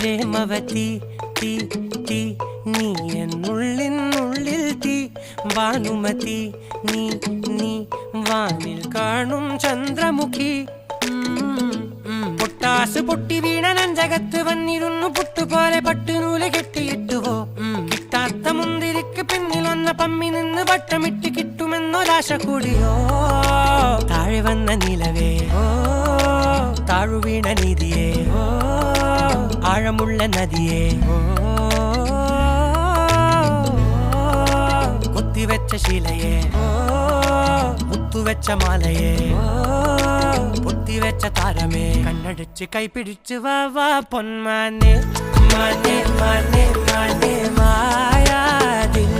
പ്രേമവതി തീ തീ നീ എന്നുള്ളിൽ തീ ഭാനുമതി നീ നീ വാനിൽ കാണും ചന്ദ്രമുഖി പൊട്ടാസ് പൊട്ടി വീണ നെഞ്ചകത്ത് വന്നിരുന്നു പുട്ടുപോലെ പട്ടുനൂല് കെട്ടിയിട്ടുവോ കിട്ടാത്ത മുന്തിരിക്ക് പിന്നിൽ വന്ന പമ്മി നിന്ന് വട്ടമിട്ട് കിട്ടുമെന്നൊരാശ കൂടിയോ താഴെ വന്ന നിലവേ താഴു വീണ നിധിയേ ആഴമുള്ള നദിയേ കൊത്തിവെച്ച ശിലയേ മുത്തുവെച്ച മാലയേ പൊത്തിവെച്ച താരമേ കണ്ണടിച്ച് കൈപിടിച്ച് വാ വാ പൊന്മാനെ മാനെ മാനെ മാനെ മായാതിൽ